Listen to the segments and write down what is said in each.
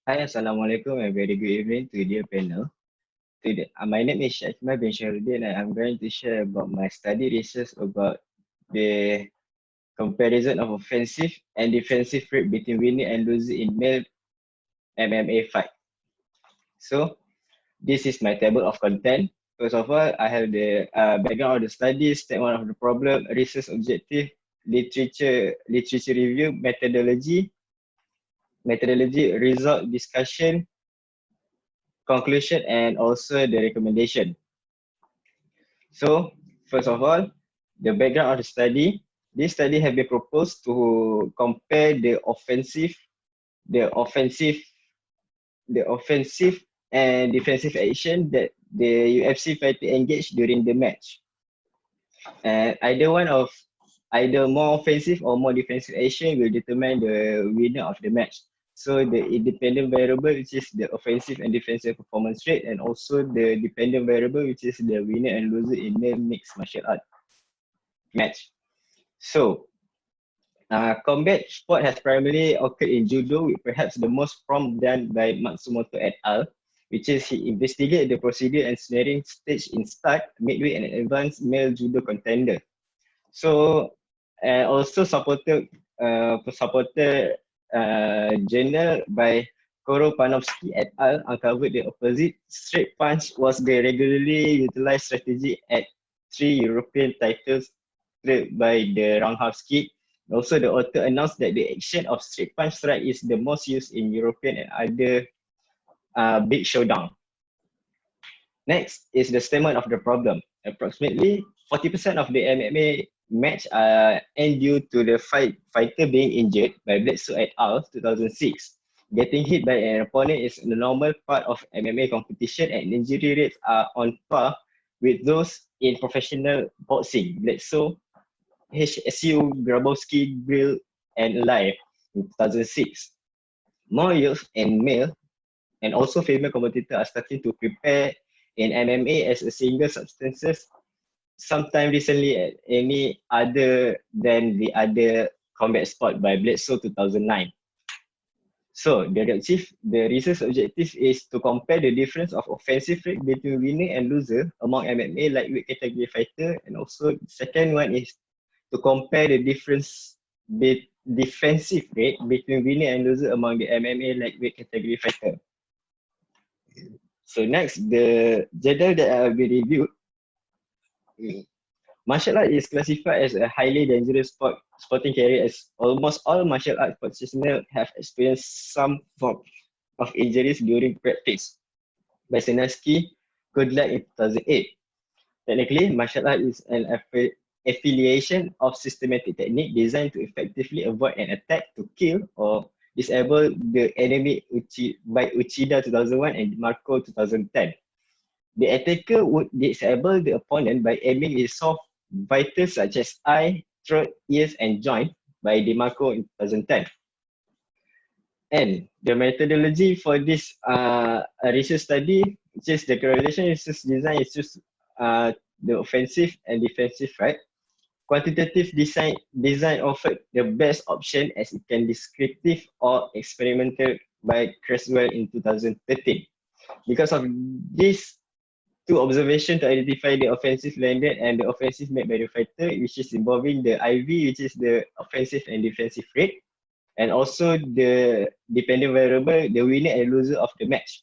Hi, Assalamualaikum and very good evening to dear panel. My name is Shah Ikmal Rudin and I'm going to share about my study research about the comparison of offensive and defensive rate between winner and loser in male MMA fight. So this is my table of content. First of all, I have the background of the study, statement of the problem, research objective, literature review, methodology, result discussion, conclusion, and also the recommendation. So, first of all, the background of the study. This study has been proposed to compare the offensive, the offensive and defensive action that the UFC fighter engaged during the match. And either more offensive or more defensive action will determine the winner of the match. So the independent variable, which is the offensive and defensive performance rate, and also the dependent variable, which is the winner and loser in the mixed martial art match. So, combat sport has primarily occurred in judo, with perhaps the most prompt done by Matsumoto et al., which is he investigated the procedure and snaring stage in start, midway, and advanced male judo contender. So, also supported journal by Koro Panofsky et al. Uncovered the opposite straight punch was the regularly utilized strategy at 3 European titles by the roundhouse kick. Also, the author announced that the action of straight punch strike is the most used in European and other big showdown. Next is the statement of the problem. Approximately 40% of the MMA match end due to the fighter being injured by Bledsoe et al. 2006. Getting hit by an opponent is a normal part of MMA competition and injury rates are on par with those in professional boxing. Bledsoe, HSU, Grabowski, Grill, and Lai in 2006. More youth and male and also female competitors are starting to prepare in MMA as a single substances sometime recently at any other than the other combat sport by Bledsoe 2009. So the research objective is to compare the difference of offensive rate between winner and loser among MMA lightweight category fighter, and also the second one is to compare the defensive rate between winner and loser among the MMA lightweight category fighter. So next, the journal that I will review. Martial art is classified as a highly dangerous sporting career, as almost all martial art practitioners have experienced some form of injuries during practice. By Sinaski, good luck in 2008. Technically, martial art is an affiliation of systematic technique designed to effectively avoid an attack to kill or disable the enemy by Uchida 2001 and Marco 2010. The attacker would disable the opponent by aiming his soft vitals such as eye, throat, ears, and joint by DeMarco in 2010. And the methodology for this research study, which is the correlation research design, is just the offensive and defensive, right? Quantitative design offered the best option as it can descriptive or experimental by Creswell in 2013. Because of this two observations to identify the offensive landed and the offensive made by the fighter, which is involving the IV, which is the offensive and defensive rate, and also the dependent variable, the winner and loser of the match.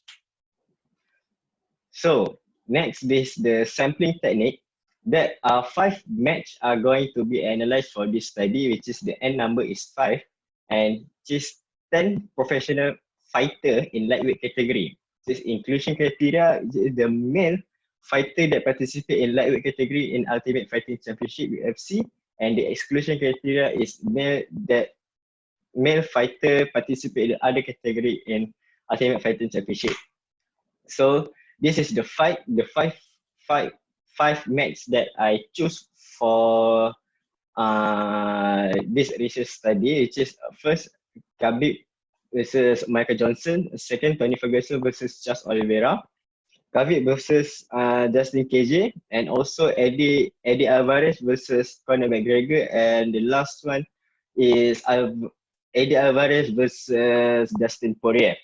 So next is the sampling technique. That 5 match are going to be analyzed for this study, which is the N number is 5, and which is 10 professional fighter in lightweight category. This inclusion criteria is the male fighter that participate in lightweight category in Ultimate Fighting Championship UFC, and the exclusion criteria is male fighter participate in other category in Ultimate Fighting Championship. So this is the five match that I choose for this research study, which is first Khabib versus Michael Johnson, second Tony Ferguson versus Charles Oliveira, Khabib versus Justin KJ, and also Eddie Alvarez versus Conor McGregor, and the last one is Eddie Alvarez versus Dustin Poirier.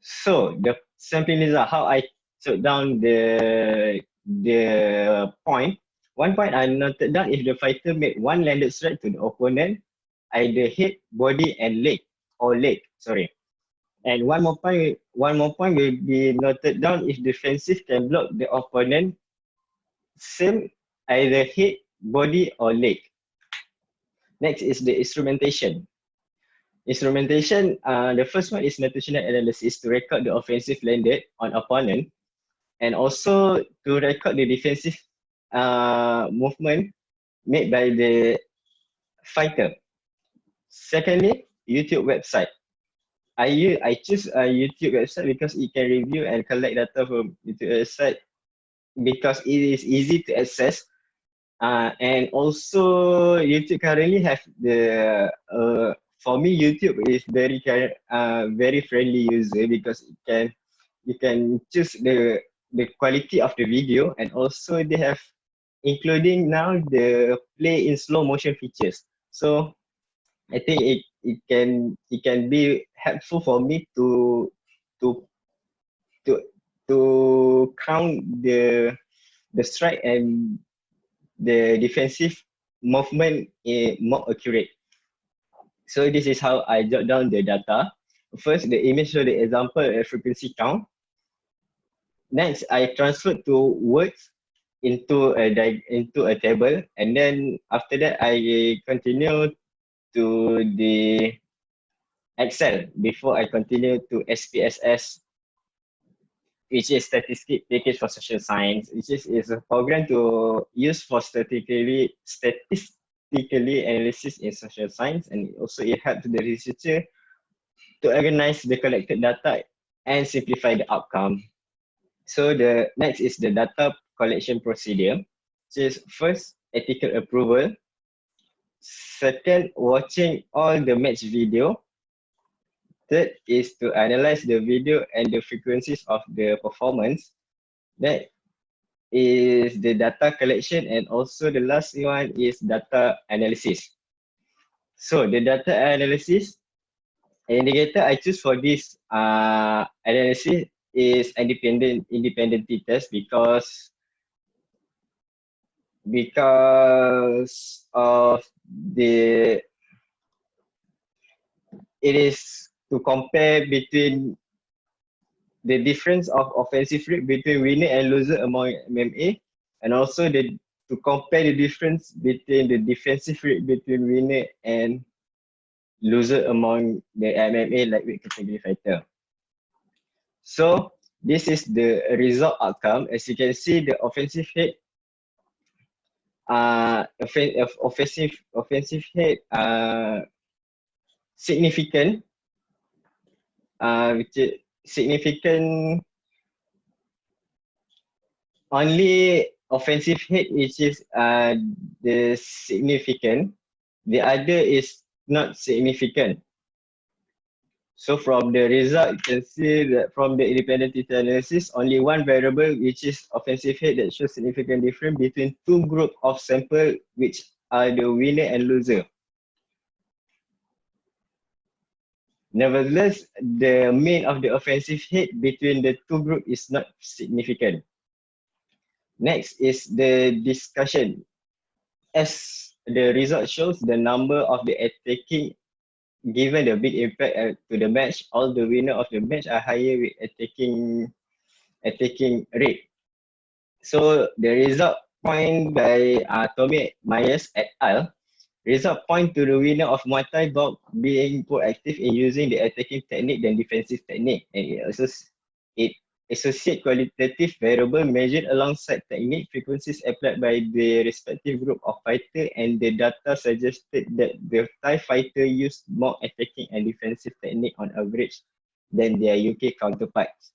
So the sampling result, how I took down the point. One point I noted down if the fighter made one landed strike to the opponent, either head, body, and leg, or leg. Sorry. And one more point will be noted down if defensive can block the opponent, same either head, body, or leg. Next is the instrumentation. Instrumentation, the first one is notational analysis to record the offensive landed on opponent and also to record the defensive movement made by the fighter. Secondly, YouTube website. I choose a YouTube website because it can review and collect data from YouTube website because it is easy to access. And also YouTube currently have the for me YouTube is very friendly user because you can choose the quality of the video and also they have including now the play in slow motion features. So I think it can be helpful for me to to to count the strike and the defensive movement is more accurate. So this is how I jot down the data. First, the image show the example frequency count. Next, I transfer to words into a table, and then after that, I continue to the Excel before I continue to SPSS, which is Statistic Package for Social Science, which is a program to use for statistically analysis in social science, and also it helps the researcher to organize the collected data and simplify the outcome. So the next is the data collection procedure, which is first ethical approval, second watching all the match video, third is to analyze the video and the frequencies of the performance. That is the data collection, and also the last one is data analysis. So the data analysis indicator I choose for this analysis is independent test because of the it is to compare between the difference of offensive rate between winner and loser among MMA, and also to compare the difference between the defensive rate between winner and loser among the MMA lightweight category fighter. So this is the result outcome. As you can see, the offensive head, offensive head, significant, which is significant. Only offensive head which is the significant. The other is not significant. So from the result, you can see that from the independent data analysis, only one variable, which is offensive head, that shows significant difference between two groups of sample, which are the winner and loser. Nevertheless, the mean of the offensive head between the two groups is not significant. Next is the discussion. As the result shows, the number of the attacking given the big impact to the match, all the winner of the match are higher with attacking rate. So the result point by Tommy Myers et al. Result point to the winner of Muay Thai bout being proactive in using the attacking technique than defensive technique, and it associate qualitative variable measured alongside technique frequencies applied by the respective group of fighter, and the data suggested that the Thai fighter used more attacking and defensive technique on average than their UK counterparts.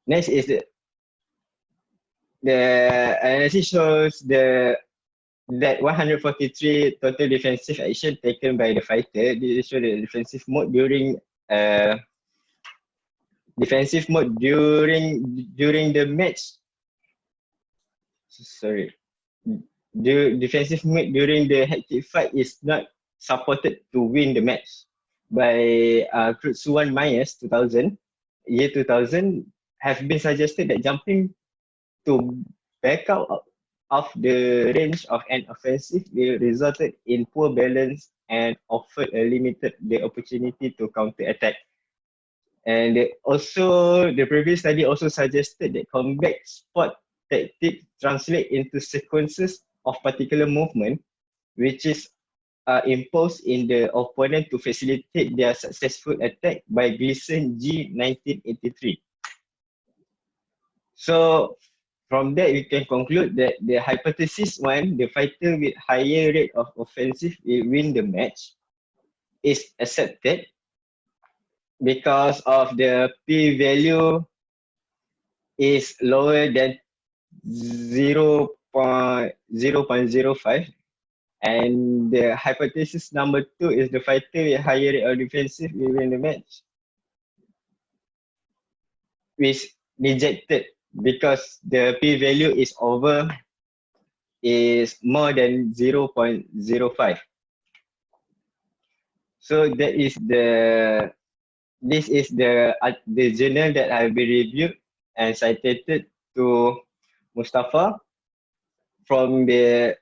Next is the analysis shows that 143 total defensive action taken by the fighter. This shows the defensive mode during the match. Sorry, the defensive mode during the head-kick fight is not supported to win the match. by Krutsuwan Myers 2000, year 2000, have been suggested that jumping to back out of the range of an offensive will resulted in poor balance and offered a limited the opportunity to counter attack. And also, the previous study also suggested that combat sport tactics translate into sequences of particular movement, which is imposed in the opponent to facilitate their successful attack by Gleason G 1983. So from that, we can conclude that the hypothesis one, the fighter with higher rate of offensive will win the match, is accepted because of the p-value is lower than 0.05, and the hypothesis number 2 is the fighter with higher rate of defensive will win the match, which rejected because the p-value is more than 0.05. So this is the journal that I've been reviewed and cited to Mustafa from the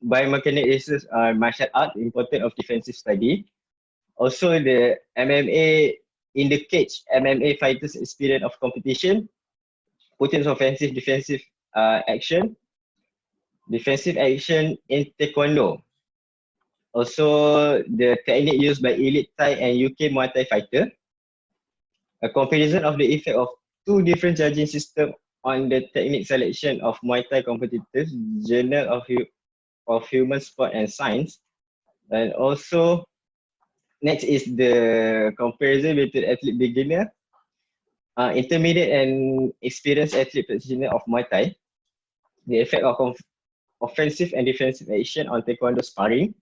biomechanic research on martial art, importance of defensive study. Also the MMA in the cage, MMA fighters experience of competition, potential offensive defensive action, defensive action in taekwondo. Also the technique used by elite Thai and UK Muay Thai fighter. A comparison of the effect of two different judging systems on the technique selection of Muay Thai competitors, Journal of Human Sport and Science. And also, next is the comparison between athlete beginner, intermediate and experienced athlete practitioner of Muay Thai. The effect of offensive and defensive action on Taekwondo sparring.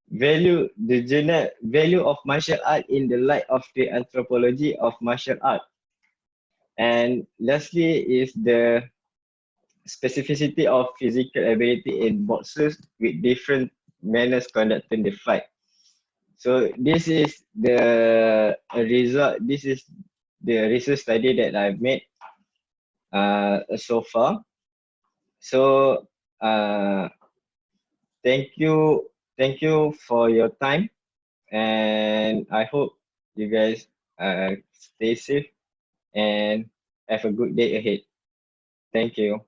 Value of martial art in the light of the anthropology of martial art. And lastly is the specificity of physical ability in boxers with different manners conducting the fight. So this is the result. This is the research study that I've made so far. So thank you for your time, and I hope you guys stay safe and have a good day ahead. Thank you.